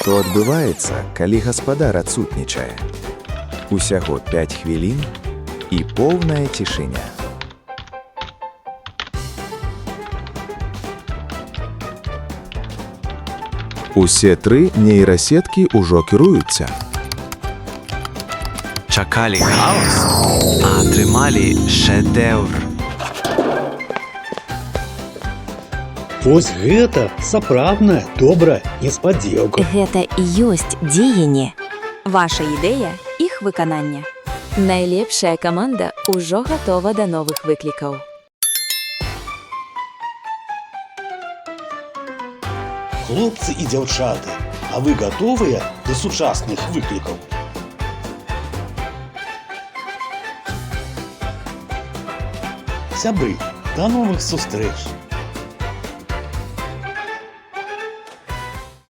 Што адбываецца, калі гаспадар адсутнічае? Усяго 5 хвілін і поўная цішыня. Усе 3 нейрасеткі ўжо кіруюцца. Чакалі хаос, а атрымалі шэдэўр. Вось гэта сапраўдная добрая неспадзеўка. Гэта і ёсць дзеянне. Ваша ідэя – іх выканання. Найлепшая каманда ўжо гатова да новых выклікаў. Хлопцы і дзяўчаты, а вы гатовыя да сучасных выклікаў? Сябры, да новых сустрэч!